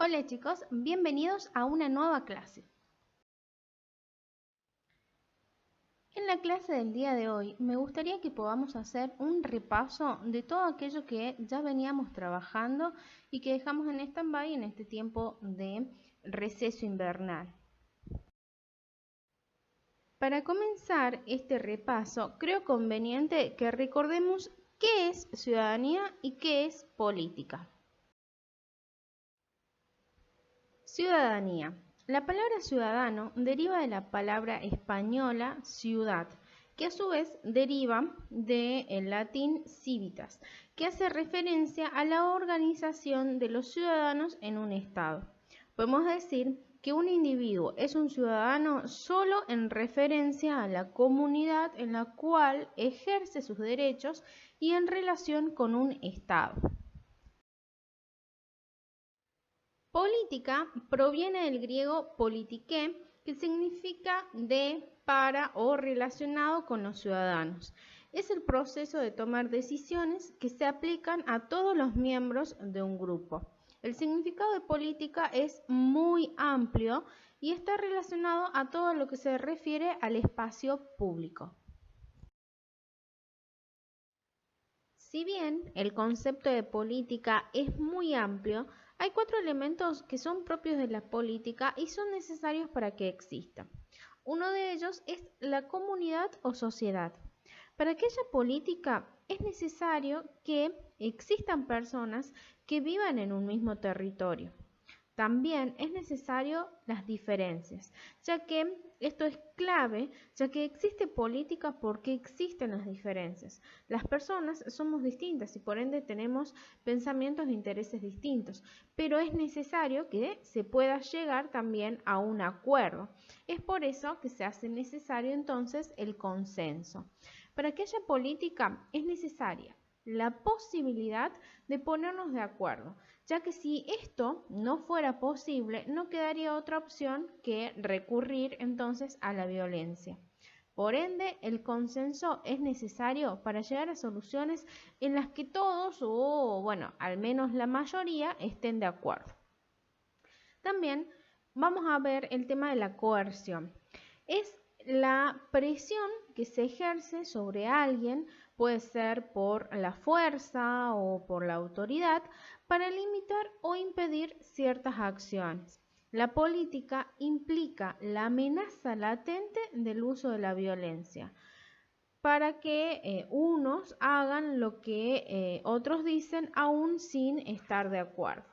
Hola chicos, bienvenidos a una nueva clase. En la clase del día de hoy me gustaría que podamos hacer un repaso de todo aquello que ya veníamos trabajando y que dejamos en stand-by en este tiempo de receso invernal. Para comenzar este repaso, creo conveniente que recordemos qué es ciudadanía y qué es política. Ciudadanía. La palabra ciudadano deriva de la palabra española ciudad, que a su vez deriva del latín civitas, que hace referencia a la organización de los ciudadanos en un estado. Podemos decir que un individuo es un ciudadano solo en referencia a la comunidad en la cual ejerce sus derechos y en relación con un estado. Política proviene del griego politiké, que significa de, para o relacionado con los ciudadanos. Es el proceso de tomar decisiones que se aplican a todos los miembros de un grupo. El significado de política es muy amplio y está relacionado a todo lo que se refiere al espacio público. Si bien el concepto de política es muy amplio, hay 4 elementos que son propios de la política y son necesarios para que exista. Uno de ellos es la comunidad o sociedad. Para que haya política es necesario que existan personas que vivan en un mismo territorio. También es necesario las diferencias, ya que esto es clave, ya que existe política porque existen las diferencias. Las personas somos distintas y por ende tenemos pensamientos e intereses distintos, pero es necesario que se pueda llegar también a un acuerdo. Es por eso que se hace necesario entonces el consenso. Para que haya política es necesaria la posibilidad de ponernos de acuerdo, ya que si esto no fuera posible, no quedaría otra opción que recurrir entonces a la violencia. Por ende, el consenso es necesario para llegar a soluciones en las que todos, o bueno, al menos la mayoría, estén de acuerdo. También vamos a ver el tema de la coerción. Es la presión que se ejerce sobre alguien, puede ser por la fuerza o por la autoridad, para limitar o impedir ciertas acciones. La política implica la amenaza latente del uso de la violencia para que unos hagan lo que otros dicen aún sin estar de acuerdo.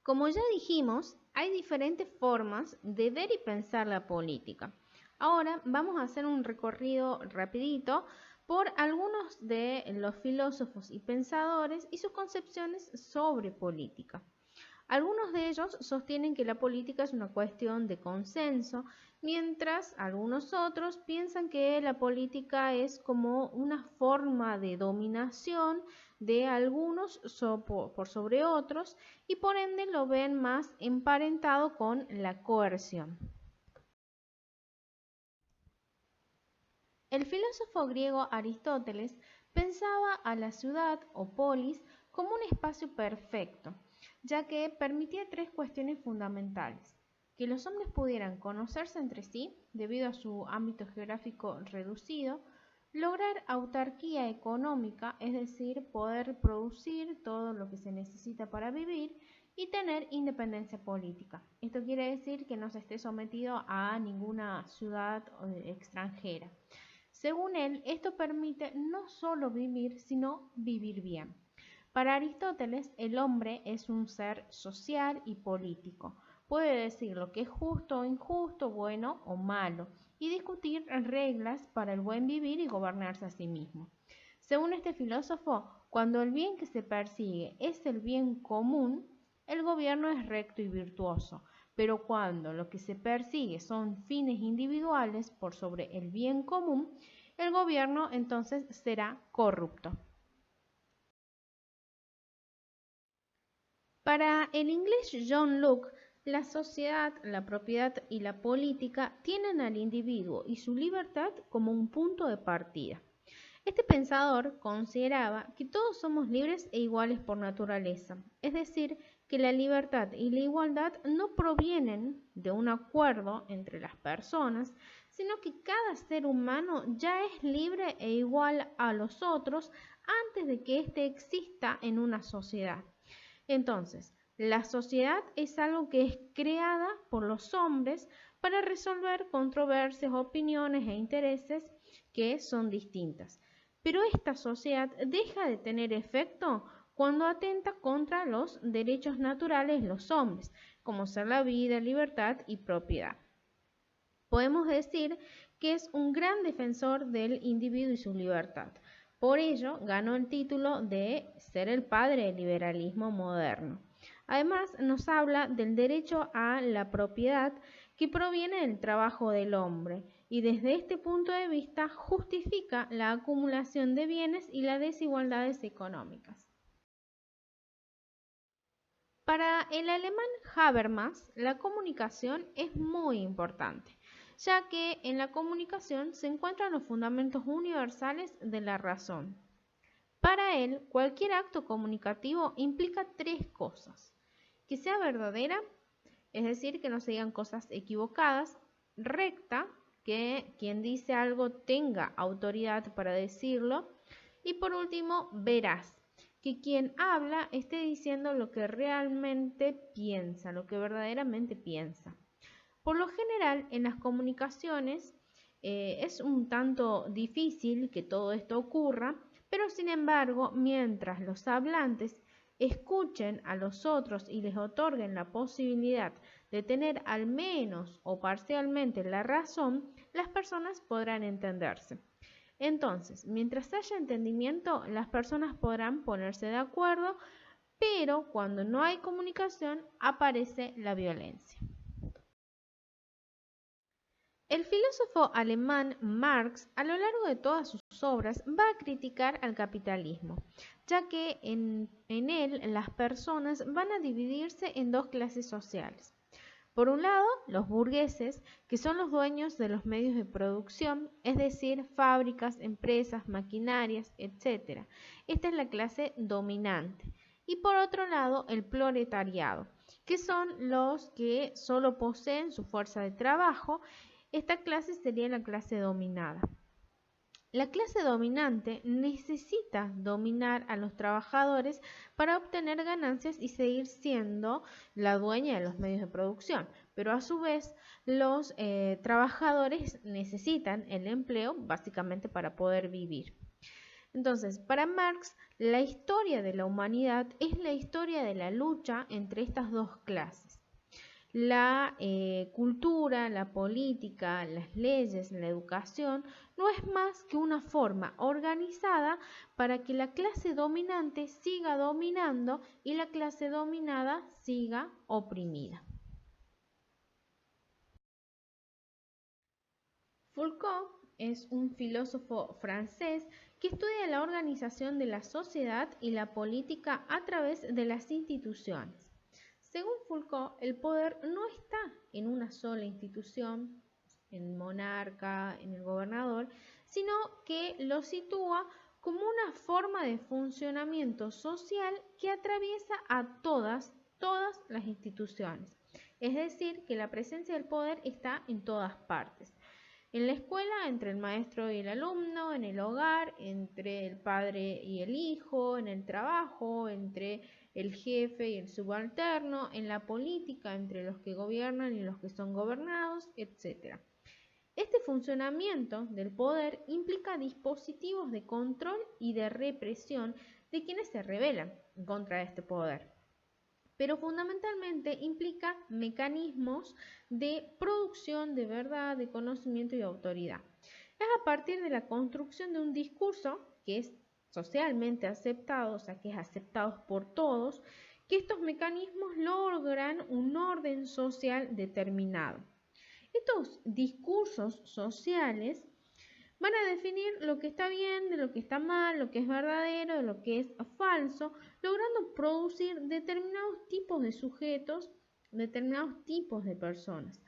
Como ya dijimos, hay diferentes formas de ver y pensar la política. Ahora vamos a hacer un recorrido rapidito por algunos de los filósofos y pensadores y sus concepciones sobre política. Algunos de ellos sostienen que la política es una cuestión de consenso, mientras algunos otros piensan que la política es como una forma de dominación de algunos por sobre otros y por ende lo ven más emparentado con la coerción. El filósofo griego Aristóteles pensaba a la ciudad o polis como un espacio perfecto, ya que permitía 3 cuestiones fundamentales: que los hombres pudieran conocerse entre sí debido a su ámbito geográfico reducido, lograr autarquía económica, es decir, poder producir todo lo que se necesita para vivir, y tener independencia política. Esto quiere decir que no se esté sometido a ninguna ciudad extranjera. Según él, esto permite no solo vivir, sino vivir bien. Para Aristóteles, el hombre es un ser social y político. Puede decir lo que es justo o injusto, bueno o malo, y discutir reglas para el buen vivir y gobernarse a sí mismo. Según este filósofo, cuando el bien que se persigue es el bien común, el gobierno es recto y virtuoso, pero cuando lo que se persigue son fines individuales por sobre el bien común, el gobierno entonces será corrupto. Para el inglés John Locke, la sociedad, la propiedad y la política tienen al individuo y su libertad como un punto de partida. Este pensador consideraba que todos somos libres e iguales por naturaleza, es decir, que la libertad y la igualdad no provienen de un acuerdo entre las personas, sino que cada ser humano ya es libre e igual a los otros antes de que éste exista en una sociedad. Entonces, la sociedad es algo que es creada por los hombres para resolver controversias, opiniones e intereses que son distintas. Pero esta sociedad deja de tener efecto cuando atenta contra los derechos naturales de los hombres, como ser la vida, libertad y propiedad. Podemos decir que es un gran defensor del individuo y su libertad. Por ello, ganó el título de ser el padre del liberalismo moderno. Además, nos habla del derecho a la propiedad que proviene del trabajo del hombre y desde este punto de vista justifica la acumulación de bienes y las desigualdades económicas. Para el alemán Habermas, la comunicación es muy importante, ya que en la comunicación se encuentran los fundamentos universales de la razón. Para él, cualquier acto comunicativo implica tres cosas: que sea verdadera, es decir, que no se digan cosas equivocadas; recta, que quien dice algo tenga autoridad para decirlo; y por último, veraz, que quien habla esté diciendo lo que realmente piensa, lo que verdaderamente piensa. Por lo general, en las comunicaciones es un tanto difícil que todo esto ocurra, pero sin embargo, mientras los hablantes escuchen a los otros y les otorguen la posibilidad de tener al menos o parcialmente la razón, las personas podrán entenderse. Entonces, mientras haya entendimiento, las personas podrán ponerse de acuerdo, pero cuando no hay comunicación, aparece la violencia. El filósofo alemán Marx, a lo largo de todas sus obras, va a criticar al capitalismo, ya que en él las personas van a dividirse en dos clases sociales. Por un lado, los burgueses, que son los dueños de los medios de producción, es decir, fábricas, empresas, maquinarias, etc. Esta es la clase dominante. Y por otro lado, el proletariado, que son los que solo poseen su fuerza de trabajo. Esta clase sería la clase dominada. La clase dominante necesita dominar a los trabajadores para obtener ganancias y seguir siendo la dueña de los medios de producción, pero a su vez los trabajadores necesitan el empleo básicamente para poder vivir. Entonces, para Marx, la historia de la humanidad es la historia de la lucha entre estas dos clases. La cultura, la política, las leyes, la educación no es más que una forma organizada para que la clase dominante siga dominando y la clase dominada siga oprimida. Foucault es un filósofo francés que estudia la organización de la sociedad y la política a través de las instituciones. Según Foucault, el poder no está en una sola institución, en el monarca, en el gobernador, sino que lo sitúa como una forma de funcionamiento social que atraviesa a todas las instituciones. Es decir, que la presencia del poder está en todas partes. En la escuela, entre el maestro y el alumno; en el hogar, entre el padre y el hijo; en el trabajo, entre el jefe y el subalterno; en la política, entre los que gobiernan y los que son gobernados, etc. Este funcionamiento del poder implica dispositivos de control y de represión de quienes se rebelan contra este poder, pero fundamentalmente implica mecanismos de producción de verdad, de conocimiento y autoridad. Es a partir de la construcción de un discurso que es socialmente aceptado, o sea, que es aceptado por todos, que estos mecanismos logran un orden social determinado. Estos discursos sociales van a definir lo que está bien, de lo que está mal, lo que es verdadero, de lo que es falso, logrando producir determinados tipos de sujetos, determinados tipos de personas.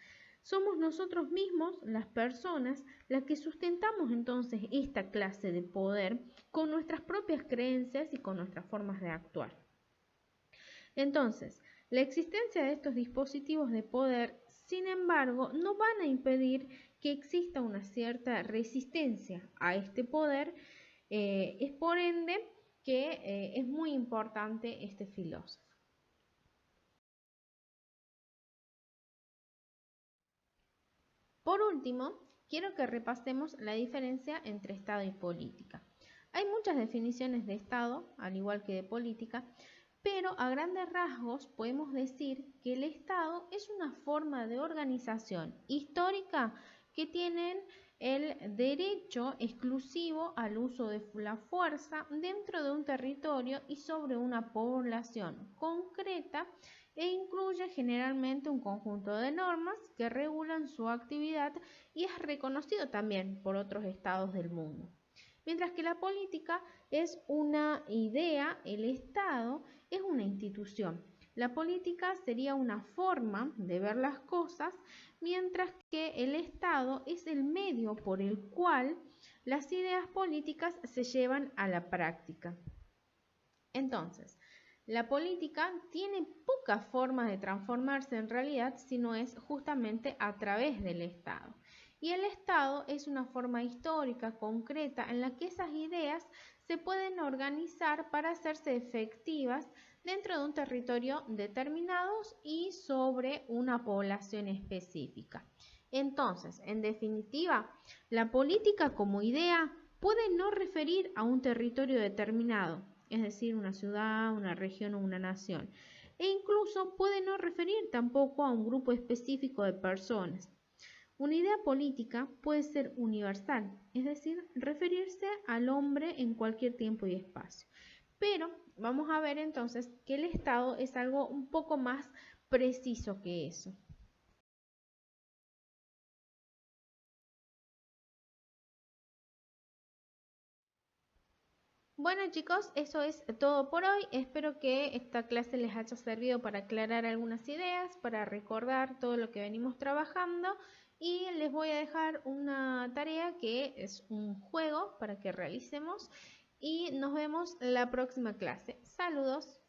Somos nosotros mismos, las personas, las que sustentamos entonces esta clase de poder con nuestras propias creencias y con nuestras formas de actuar. Entonces, la existencia de estos dispositivos de poder, sin embargo, no van a impedir que exista una cierta resistencia a este poder. Es por ende que es muy importante este filósofo. Por último, quiero que repasemos la diferencia entre Estado y política. Hay muchas definiciones de Estado, al igual que de política, pero a grandes rasgos podemos decir que el Estado es una forma de organización histórica que tienen el derecho exclusivo al uso de la fuerza dentro de un territorio y sobre una población concreta e incluye generalmente un conjunto de normas que regulan su actividad y es reconocido también por otros estados del mundo. Mientras que la política es una idea, el Estado es una institución. La política sería una forma de ver las cosas, mientras que el Estado es el medio por el cual las ideas políticas se llevan a la práctica. Entonces, la política tiene pocas formas de transformarse en realidad si no es justamente a través del Estado. Y el Estado es una forma histórica, concreta, en la que esas ideas se pueden organizar para hacerse efectivas dentro de un territorio determinado y sobre una población específica. Entonces, en definitiva, la política como idea puede no referir a un territorio determinado, es decir, una ciudad, una región o una nación, e incluso puede no referir tampoco a un grupo específico de personas. Una idea política puede ser universal, es decir, referirse al hombre en cualquier tiempo y espacio. Pero vamos a ver entonces que el Estado es algo un poco más preciso que eso. Bueno chicos, eso es todo por hoy. Espero que esta clase les haya servido para aclarar algunas ideas, para recordar todo lo que venimos trabajando y les voy a dejar una tarea que es un juego para que realicemos y nos vemos la próxima clase. Saludos.